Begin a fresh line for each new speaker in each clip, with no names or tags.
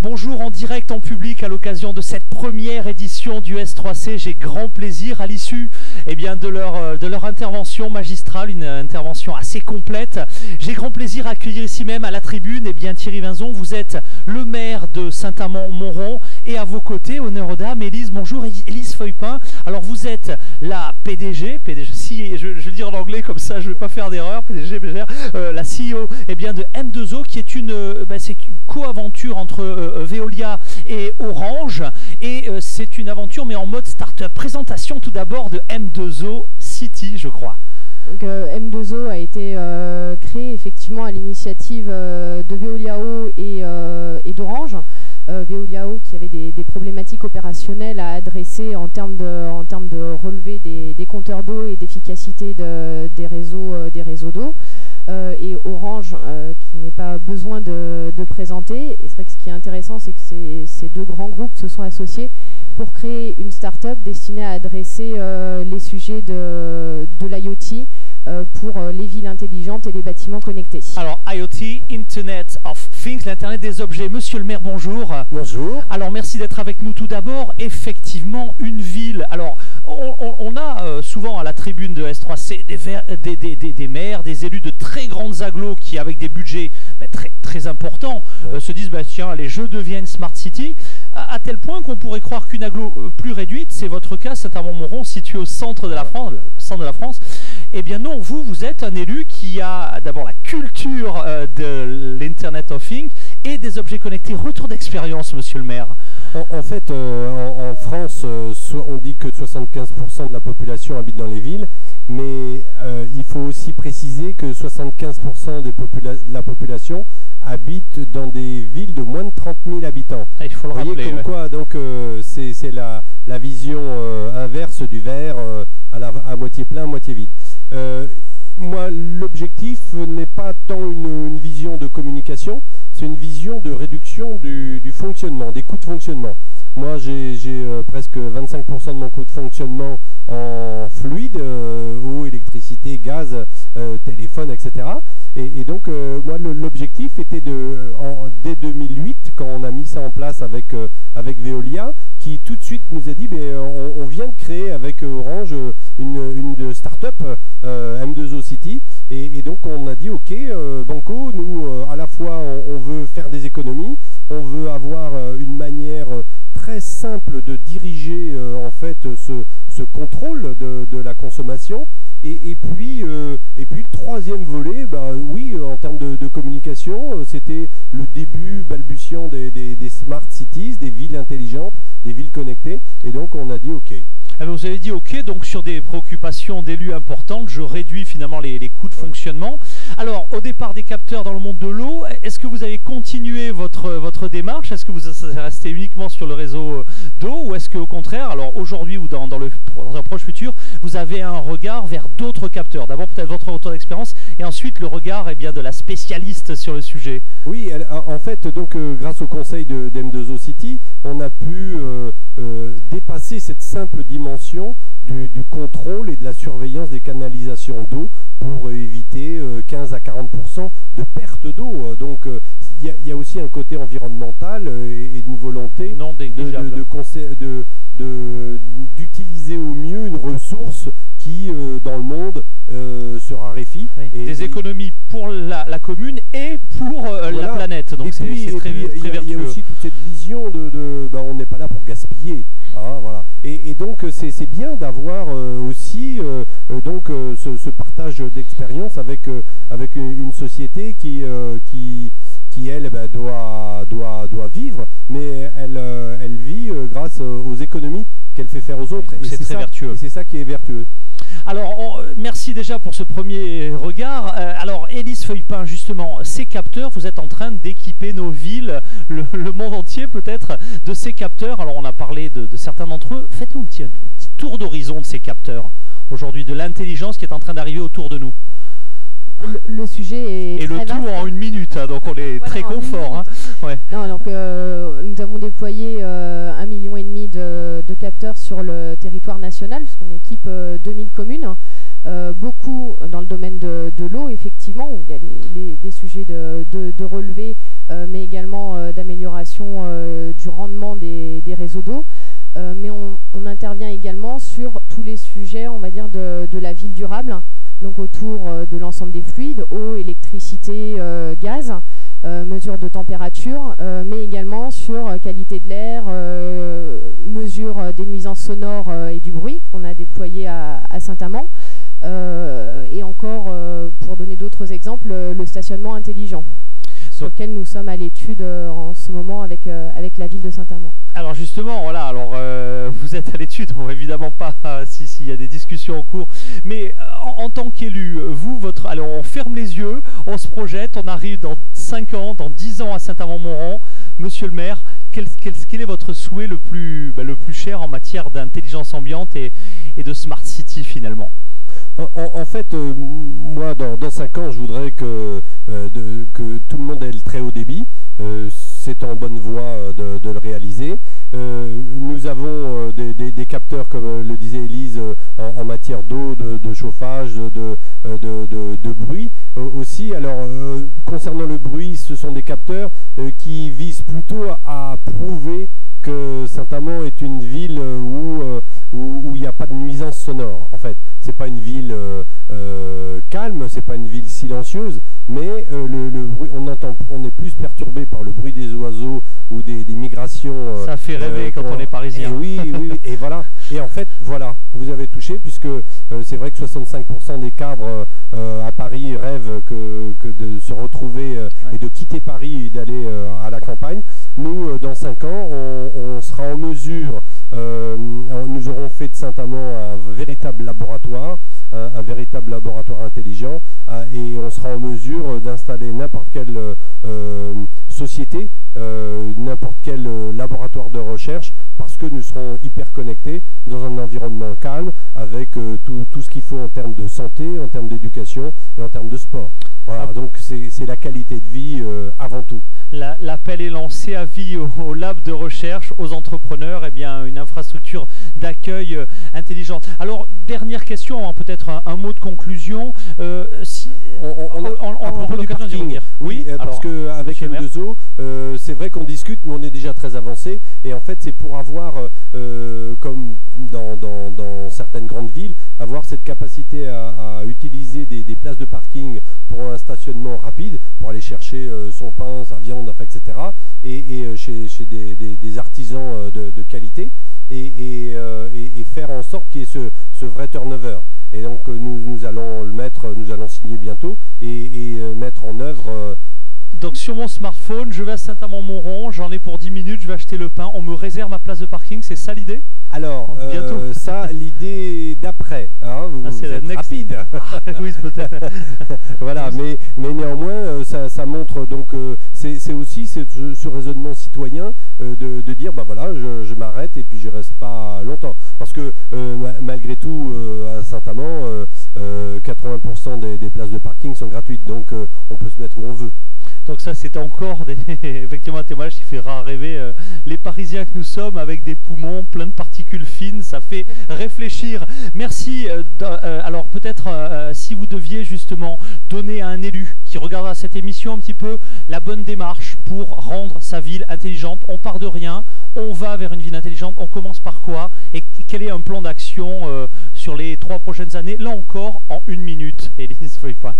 Bonjour en direct, en public, à l'occasion de cette première édition du S3C. J'ai grand plaisir à l'issue de leur intervention magistrale, une intervention assez complète. J'ai grand plaisir à accueillir ici même à la tribune Thierry Vinzon. Vous êtes le maire de Saint-Amand-Montrond et à vos côtés, honneur aux dames, Élise, bonjour, Élise Feuillepin. Alors vous êtes la PDG, si je vais le dire en anglais comme ça, je ne vais pas faire d'erreur, PDG, la CEO de M2O qui est une co-aventure entre Veolia et Orange, et c'est une aventure mais en mode start-up. Présentation tout d'abord de M2O City, je crois.
Donc, M2O a été créé effectivement à l'initiative de Veoliao et d'Orange. Veoliao qui avait des problématiques opérationnelles à adresser en termes de relevé des compteurs d'eau et d'efficacité des réseaux d'eau. Et Orange qui n'est pas besoin de présenter. Et c'est vrai que ce qui est intéressant, c'est que ces deux grands groupes se sont associés pour créer une start-up destinée à adresser les sujets de l'IoT pour les villes intelligentes et les bâtiments connectés.
Alors IoT, Internet of Things, l'Internet des objets. Monsieur le maire, bonjour.
Bonjour.
Alors merci d'être avec nous tout d'abord. Effectivement, une ville. Alors on a souvent à la tribune de S3C des maires, des élus de très grandes agglos qui, avec des budgets très importants, se disent tiens, les jeux deviennent Smart City, à tel point qu'on pourrait croire qu'une agglo plus réduite, c'est votre cas, Saint-Amand-Montrond, situé au centre de la France, le centre de la France. Eh bien non, vous êtes un élu qui a d'abord la culture de l'Internet of Things et des objets connectés. Retour d'expérience, monsieur le maire.
En fait, en France, on dit que 75% de la population habite dans les villes, mais il faut aussi préciser que 75% de la population habite dans des villes de moins de 30 000 habitants.
Il faut le rappeler. Vous voyez
comme quoi, donc c'est la vision inverse du verre, à moitié plein, moitié vide. Moi, l'objectif n'est pas tant une vision de communication, c'est une vision de réduction du fonctionnement, des coûts de fonctionnement. Moi, j'ai presque 25% de mon coût de fonctionnement en fluide, eau, électricité, gaz, téléphone, etc. Et donc, moi, l'objectif était dès 2008, quand on a mis ça en place avec Veolia, qui tout de suite nous a dit, on vient de créer avec Orange une start-up, M2O City, et donc on a dit, ok, Banco, nous, à la fois, on veut faire des économies, on veut avoir une manière très simple de diriger en fait ce contrôle de la consommation, et puis le troisième volet, oui, en termes de communication, c'était le début balbutiant des smart cities, des villes intelligentes, des villes connectées, et donc on a dit ok.
Alors vous avez dit ok, donc sur des préoccupations d'élus importantes, je réduis finalement les coûts de fonctionnement. Alors au départ des capteurs dans le monde de l'eau, est-ce que vous avez continué votre démarche? Est-ce que vous êtes resté uniquement sur le réseau d'eau, ou est-ce qu'au contraire, alors aujourd'hui ou dans un proche futur, vous avez un regard vers d'autres capteurs? D'abord peut-être votre retour d'expérience et ensuite le regard de la spécialiste sur le sujet.
Oui, en fait, donc grâce au conseil de M2O City, on a pu dépasser cette simple dimension du contrôle et de la surveillance des canalisations d'eau pour éviter 15 à 40% de perte d'eau. Donc il y a aussi un côté environnemental et une volonté d'utiliser au mieux une ressource qui, dans le monde, se raréfie.
Oui, des économies pour la commune et pour la planète. Donc c'est très vertueux.
Il y a aussi toute cette vision on n'est pas là pour gaspiller. Ah, voilà. Et donc c'est bien d'avoir aussi ce partage d'expérience avec une société qui elle doit vivre, mais elle vit grâce aux économies qu'elle fait faire aux autres.
Oui, c'est très vertueux.
Et c'est ça qui est vertueux.
Alors, merci déjà pour ce premier regard. Alors, Élise Feuillepin, justement, ces capteurs, vous êtes en train d'équiper nos villes, le monde entier peut-être, de ces capteurs. Alors, on a parlé de certains d'entre eux. Faites-nous un petit tour d'horizon de ces capteurs, aujourd'hui, de l'intelligence qui est en train d'arriver autour de nous.
Le sujet est
et
très
le tout
vaste.
En 1 minute, hein, donc on est très confort. Hein. Ouais.
Non, donc, nous avons déployé 1,5 million de capteurs sur le territoire national, puisqu'on équipe 2000 communes. Beaucoup dans le domaine de l'eau, effectivement, où il y a les sujets de relevé, mais également d'amélioration l'amélioration du rendement des réseaux d'eau. Mais on intervient également sur tous les sujets, on va dire, de la ville durable, donc autour de l'ensemble des fluides, eau, électricité, gaz, mesure de température, mais également sur qualité de l'air, mesure des nuisances sonores et du bruit qu'on a déployé à Saint-Amand. Et encore, pour donner d'autres exemples, le stationnement intelligent, sur lequel nous sommes à l'étude en ce moment avec la ville de Saint-Amand.
Alors justement, voilà, alors vous êtes à l'étude, on va évidemment pas s'il y a des discussions en cours, mais en tant qu'élu, vous, alors on ferme les yeux, on se projette, on arrive dans 5 ans, dans 10 ans à Saint-Amand-Montrond. Monsieur le maire, quel est votre souhait le plus cher en matière d'intelligence ambiante et de smart city finalement?
En fait, moi, dans 5 ans, je voudrais que tout le monde ait le très haut débit. C'est en bonne voie de le réaliser. Nous avons des capteurs, comme le disait Élise, en matière d'eau, de chauffage, de bruit aussi. Alors, concernant le bruit, ce sont des capteurs qui visent plutôt à prouver que Saint-Amand est une ville où il n'y a pas de nuisance sonore. En fait, c'est pas une ville calme, c'est pas une ville silencieuse, mais le bruit, on est plus perturbé par le bruit des oiseaux ou des migrations.
Ça fait rêver quand on est parisien.
Oui, et voilà. Et en fait, voilà, vous avez touché, puisque c'est vrai que 65% des cadres à Paris rêvent que de se retrouver et de quitter Paris et d'aller à la campagne. Nous, dans 5 ans, on sera en mesure, nous aurons fait de Saint-Amand un véritable laboratoire, un véritable laboratoire intelligent, et on sera en mesure d'installer n'importe quelle société, n'importe quel laboratoire de recherche, parce que nous serons hyper connectés dans un environnement calme, avec tout ce qu'il faut en termes de santé, en termes d'éducation et en termes de sport. Voilà, donc c'est la qualité de vie avant tout.
L'appel est lancé à vie au lab de recherche, aux entrepreneurs, et bien une infrastructure d'accueil intelligente. Alors, dernière question, peut-être un mot de conclusion.
On a l'occasion de dire. Oui, parce qu'avec M2O, c'est vrai qu'on discute, mais on est déjà très avancé. Et en fait, c'est pour avoir, comme dans certaines grandes villes, avoir cette capacité à utiliser des places de parking pour un stationnement rapide, pour aller chercher son pain, sa viande, enfin, etc. Et chez des artisans de qualité, et faire en sorte qu'il y ait ce vrai turnover. Et donc nous allons le mettre, nous allons signer bientôt et mettre en œuvre.
Donc sur mon smartphone, je vais à Saint-Amand-Montrond, j'en ai pour 10 minutes, je vais acheter le pain, on me réserve ma place de parking, c'est ça l'idée?
Alors, ça, l'idée d'après, hein, vous êtes rapide.
Oui, peut-être.
Voilà, mais néanmoins, ça montre, donc, c'est aussi ce raisonnement citoyen de dire, bah voilà, je m'arrête et puis je reste pas longtemps. Parce que malgré tout, à Saint-Amand, 80% des places de parking sont gratuites, donc on peut se mettre où on veut.
Donc ça, c'est encore effectivement un témoignage qui fera rêver les Parisiens que nous sommes, avec des poumons pleins de particules fines. Ça fait réfléchir. Merci. Alors peut-être si vous deviez justement donner à un élu qui regardera cette émission un petit peu la bonne démarche pour rendre sa ville intelligente. On part de rien, on va vers une ville intelligente. On commence par quoi? Et quel est un plan d'action sur les 3 prochaines années? Là encore, en 1 minute. Élise Feuille-Poin.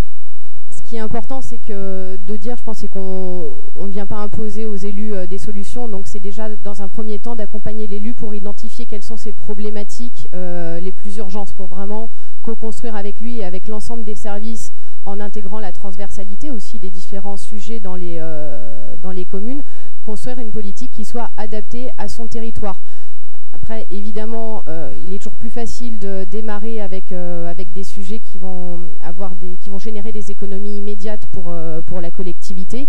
Ce qui est important, c'est de dire, je pense, c'est qu'on ne vient pas imposer aux élus des solutions. Donc c'est déjà, dans un premier temps, d'accompagner l'élu pour identifier quelles sont ses problématiques les plus urgentes, pour vraiment co-construire avec lui et avec l'ensemble des services, en intégrant la transversalité aussi des différents sujets dans les communes, construire une politique qui soit adaptée à son territoire. Après, évidemment, il est toujours plus facile de démarrer avec des sujets qui vont générer des économies immédiates pour la collectivité,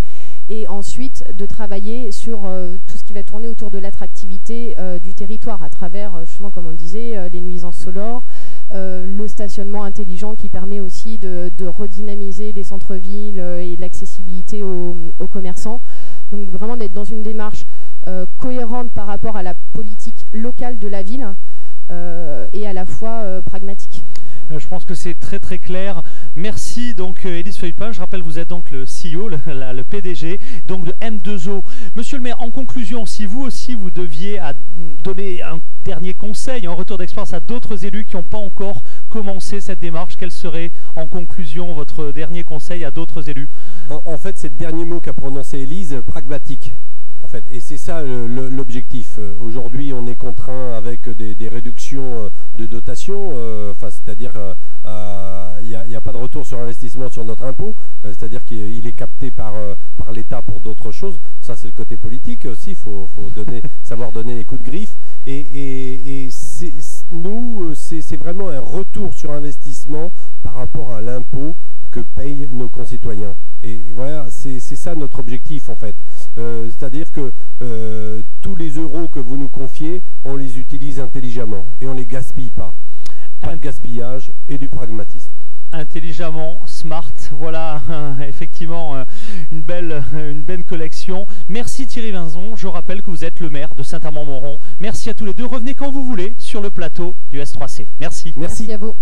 et ensuite de travailler sur tout ce qui va tourner autour de l'attractivité du territoire, à travers, justement, comme on le disait, les nuisances sonores, le stationnement intelligent qui permet aussi de redynamiser les centres-villes et l'accessibilité aux commerçants. Donc vraiment d'être dans une démarche cohérente par rapport à la politique locale de la ville et à la fois pragmatique.
Je pense que c'est très très clair. Merci donc Élise Feuillepin. Je rappelle, vous êtes donc le CEO, le PDG donc de M2O. Monsieur le maire, en conclusion, si vous aussi vous deviez donner un dernier conseil, un retour d'expérience à d'autres élus qui n'ont pas encore commencé cette démarche, quel serait en conclusion votre dernier conseil à d'autres élus?
En fait, c'est le dernier mot qu'a prononcé Élise, pragmatique. En fait, et c'est ça l'objectif. Aujourd'hui, on est contraint avec des réductions de dotation, c'est-à-dire il n'y a pas de retour sur investissement sur notre impôt, c'est-à-dire qu'il est capté par l'État pour d'autres choses. Ça, c'est le côté politique aussi, il faut savoir donner les coups de griffe. Et nous, c'est vraiment un retour sur investissement par rapport à l'impôt que payent nos concitoyens. Et voilà, c'est ça notre objectif en fait. C'est-à-dire que tous les euros que vous nous confiez, on les utilise intelligemment et on ne les gaspille pas. Pas de gaspillage et du pragmatisme.
Intelligemment, smart, voilà effectivement une belle collection. Merci Thierry Vinzon, je rappelle que vous êtes le maire de Saint-Amand-Montrond. Merci à tous les deux, revenez quand vous voulez sur le plateau du S3C. Merci.
Merci à vous.